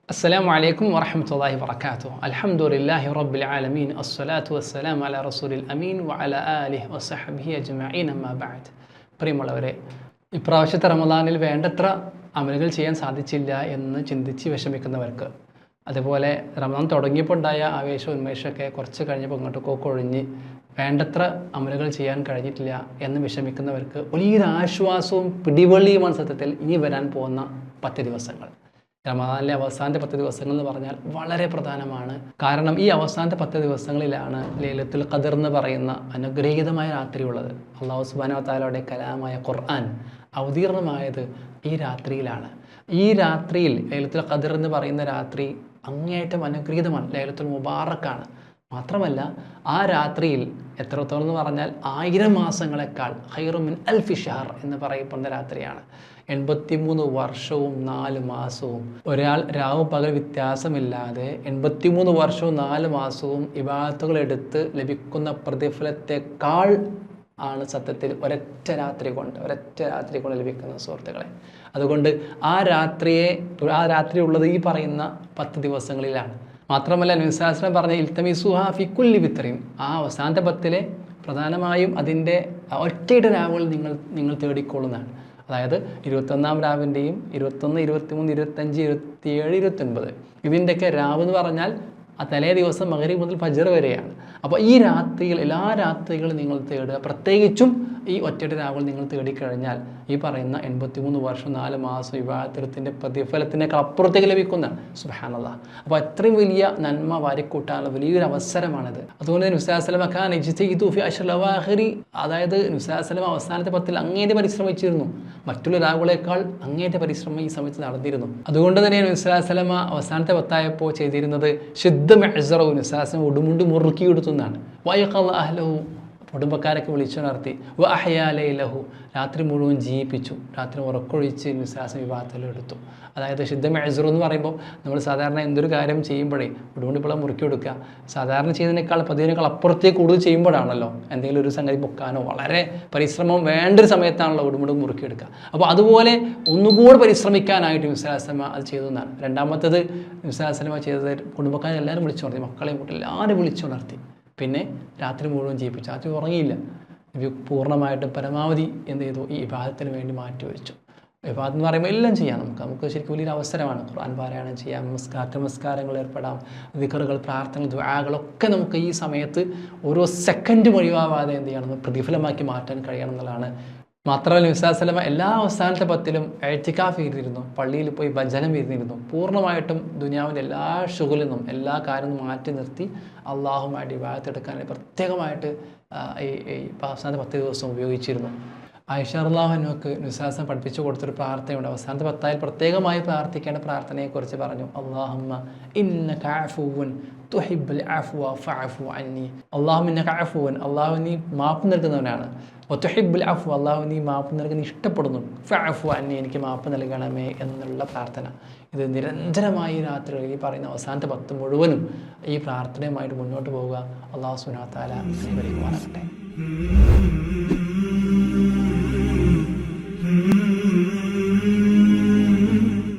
السلام عليكم ورحمة الله وبركاته. الحمد لله رب العالمين. الصلاة والسلام على رسول الأمين وعلى آله وصحبه أجمعين أما بعد. പ്രിയമുള്ളവരെ, ഇപ്രാവശ്യത്തെ റമദാനിൽ വേണ്ടത്ര അമലുകൾ ചെയ്യാൻ സാധിച്ചില്ല എന്ന് ചിന്തിച്ച് വിഷമിക്കുന്നവർക്ക്, അതുപോലെ റമദാൻ തുടങ്ങിയപ്പോൾ ഉണ്ടായ ആവേശവും ഉന്മേഷമൊക്കെ കുറച്ച് കഴിഞ്ഞപ്പോൾ ഇങ്ങോട്ടൊക്കെ കൊഴിഞ്ഞ് വേണ്ടത്ര അമലുകൾ ചെയ്യാൻ കഴിഞ്ഞിട്ടില്ല എന്ന് വിഷമിക്കുന്നവർക്ക് വലിയൊരു ആശ്വാസവും പിടിവള്ളിയുമാണ് സത്യത്തിൽ ഇനി വരാൻ പോകുന്ന 10 ദിവസങ്ങൾ. റമദാനിലെ അവസാനത്തെ 10 ദിവസങ്ങൾ എന്ന് പറഞ്ഞാൽ വളരെ പ്രധാനമാണ്. കാരണം ഈ അവസാനത്തെ 10 ദിവസങ്ങളിലാണ് ലൈലത്തുൽ ഖദർ എന്ന് പറയുന്ന അനുഗ്രഹീതമായ രാത്രി ഉള്ളത്. അല്ലാഹു സുബ്ഹാനഹു വ തആലയുടെ കലാമായ ഖുർആൻ അവതീർണമായത് ഈ രാത്രിയിലാണ്. ഈ രാത്രിയിൽ ലൈലത്തുൽ ഖദർ എന്ന് പറയുന്ന രാത്രി അങ്ങേയറ്റം അനുഗ്രഹീതമാണ്, ലൈലത്തുൽ മുബാറക്കാണ്. മാത്രമല്ല ആ രാത്രിയിൽ എത്രത്തോളം എന്ന് പറഞ്ഞാൽ 1000 മാസങ്ങളെക്കാൾ ഖൈറു മിൻ അൽഫി ഷഹർ എന്ന് പറയപ്പെടുന്ന രാത്രിയാണ്. 83 വർഷവും 4 മാസവും ഒരാൾ രാവും പകൽ വ്യത്യാസമില്ലാതെ 83 വർഷവും 4 മാസവും ഇബാദത്തുകൾ എടുത്ത് ലഭിക്കുന്ന പ്രതിഫലത്തെക്കാൾ ആണ് സത്യത്തിൽ ഒരൊറ്റ രാത്രി കൊണ്ട് ലഭിക്കുന്ന സുഹൃത്തുക്കളെ. അതുകൊണ്ട് ആ രാത്രി ഉള്ളത് ഈ പറയുന്ന 10 ദിവസങ്ങളിലാണ്. മാത്രമല്ല നബി സല്ലല്ലാഹു അലൈഹി വസല്ലം പറഞ്ഞ ഇൽതമിസുഹാ ഫി കുല്ലി വിത്രിൻ, ആ അവസാനത്തെ 10 പ്രധാനമായും അതിൻ്റെ ഒറ്റയുടെ രാവുകൾ നിങ്ങൾ തേടിക്കൊള്ളുന്നതാണ്. അതായത് 21-ാം രാവിൻ്റെയും 21, 23, 25, 27, 29 ഇതിൻ്റെയൊക്കെ രാവ് എന്ന് പറഞ്ഞാൽ ആ തലേ ദിവസം മഗ്‌രിബ് മുതൽ ഫജ്ർ വരെയാണ്. അപ്പോൾ ഈ രാത്രികൾ, എല്ലാ രാത്രികളും നിങ്ങൾ തേടുക. പ്രത്യേകിച്ചും ഈ ഒറ്റയുടെ രാവുകൾ നിങ്ങൾ തേടിക്കഴിഞ്ഞാൽ ഈ പറയുന്ന 83 വർഷം 4 മാസം ഇബാദത്തിന്റെ പ്രതിഫലത്തിനേക്കാൾ അപ്പുറത്തേക്ക് ലഭിക്കുന്നതാണ്. സുബ്ഹാനല്ലാഹ്. അപ്പോൾ അത്രയും വലിയ നന്മ വാരിക്കൂട്ടാനുള്ള വലിയൊരു അവസരമാണിത്. അതുകൊണ്ട് നബി സല്ലല്ലാഹു അലൈഹി വസല്ലം കാന യജ്തഹിദു ഫി അശ്റൽ അവാഖിരി, അതായത് നബി സല്ലല്ലാഹു അലൈഹി വസല്ലം അവസാനത്തെ 10 അങ്ങേയറ്റം പരിശ്രമിച്ചിരുന്നു. മറ്റുള്ള രാവുകളേക്കാൾ അങ്ങേയറ്റം പരിശ്രമം ഈ സമയത്ത് നടന്നിരുന്നു. അതുകൊണ്ട് തന്നെ നബി സല്ലല്ലാഹു അലൈഹി വസല്ലം അവസാനത്തെ 10 ആയപ്പോൾ ചെയ്തിരുന്നത് ശുദ്ധ മെഹ്സറു, നബി സല്ലല്ലാഹു അലൈഹി വസല്ലം ഉടുമുണ്ട് മുറുക്കി കൊടുത്തുന്നതാണ്. വയഖള അഹ്ലഹു, കുടുംബക്കാരൊക്കെ വിളിച്ചുണർത്തി. വ അഹ്യാ ലൈലഹു, രാത്രി മുഴുവൻ ജീവിപ്പിച്ചു, രാത്രി ഉറക്കൊഴിച്ച് നിസ്സാസം വിവാഹത്തിലെടുത്തു. അതായത് ശുദ്ധ മെഹ്സറു എന്ന് പറയുമ്പോൾ നമ്മൾ സാധാരണ എന്തൊരു കാര്യം ചെയ്യുമ്പോഴേ ഉടുമുണ്ടിപ്പുള്ള മുറുക്കി കൊടുക്കുക, സാധാരണ ചെയ്യുന്നതിനേക്കാൾ 10 അപ്പുറത്തേക്ക് കൂടുതൽ ചെയ്യുമ്പോഴാണല്ലോ എന്തെങ്കിലും ഒരു സംഗതി പൊക്കാനോ വളരെ പരിശ്രമം വേണ്ടൊരു സമയത്താണല്ലോ ഉടുമുണ്ട് മുറുക്കിയെടുക്കുക. അപ്പോൾ അതുപോലെ ഒന്നുകൂടെ പരിശ്രമിക്കാനായിട്ട് നബി സല്ലല്ലാഹു അലൈഹി വസല്ലം അത് ചെയ്തതാണ്. രണ്ടാമത്തത് നബി സല്ലല്ലാഹു അലൈഹി വസല്ലം ചെയ്തത് കുടുംബക്കാരെ എല്ലാവരും വിളിച്ചുണർത്തി, മക്കളെയും കൂട്ടി എല്ലാവരും വിളിച്ചുണർത്തി. പിന്നെ രാത്രി മുഴുവൻ ജീവിപ്പിച്ചു, രാത്രി ഉറങ്ങിയില്ല. പൂർണ്ണമായിട്ടും പരമാവധി എന്ത് ചെയ്തു, ഈ ഇബാദത്തിന് വേണ്ടി മാറ്റിവെച്ചു. ഇബാദത്ത് എന്ന് പറയുമ്പോൾ എല്ലാം ചെയ്യാം, നമുക്ക് ശരിക്കും വലിയൊരു അവസരമാണ്. ഖുർആൻ പാരായണം ചെയ്യാം, നമസ്കാരങ്ങൾ ഏർപ്പെടാം, ദിക്റുകൾ, പ്രാർത്ഥനകൾ, ദുആകളൊക്കെ നമുക്ക് ഈ സമയത്ത് ഓരോ സെക്കൻഡും ഒഴിവാവാതെ എന്ത് ചെയ്യണം, പ്രതിഫലമാക്കി മാറ്റാൻ കഴിയണം എന്നുള്ളതാണ്. മാത്രമല്ല നബി സല്ലല്ലാഹു അലൈഹി വസല്ലം എല്ലാ അവസാനത്തെ 10 ഇഅ്തികാഫ് ഇരുന്നിരുന്നു, പള്ളിയിൽ പോയി ഭജനം ഇരുന്നിരുന്നു. പൂർണ്ണമായിട്ടും ദുനിയാവിൻ്റെ എല്ലാ ശുഗലിൽ നിന്നും എല്ലാ കാര്യവും മാറ്റി നിർത്തി അള്ളാഹുമായിട്ട് ഇബാദത്ത് എടുക്കാൻ പ്രത്യേകമായിട്ട് ഈ അവസാനത്തെ 10 ദിവസം ഉപയോഗിച്ചിരുന്നു. ആയിഷ റളിയല്ലാഹു അൻഹയ്ക്ക് നബി സല്ലല്ലാഹു അലൈഹി വസല്ലം പഠിപ്പിച്ചു കൊടുത്തൊരു പ്രാർത്ഥനയുണ്ട്. അവസാനത്തെ 10 പ്രത്യേകമായി പ്രാർത്ഥിക്കേണ്ട പ്രാർത്ഥനയെക്കുറിച്ച് പറഞ്ഞു. അല്ലാഹുമ്മ ഇന്നക അഫുവ്വുൻ തുഹിബ്ബുൽ അഫ്വ ഫഅഫു അന്നി. അല്ലാഹുമ്മ ഇന്നക അഫുവ്വുൻ, അല്ലാഹു നീ മാപ്പ് നൽകുന്നവനാണ്. വതുഹിബ്ബുൽ അഫ്വ, അല്ലാഹു നീ മാപ്പ് നൽകുന്ന ഇഷ്ടപ്പെടുന്നു. ഫഅഫു അന്നി, എനിക്ക് മാപ്പ് നൽകണമേ എന്നുള്ള പ്രാർത്ഥന. ഇത് നിരന്തരമായി രാത്രികളിൽ ഈ പറയുന്ന അവസാനത്തെ 10 മുഴുവനും ഈ പ്രാർത്ഥനയുമായിട്ട് മുന്നോട്ട് പോവുക. അല്ലാഹു സുബ്ഹാനഹു വ തആല അനുഗ്രഹിക്കുമാറാകട്ടെ.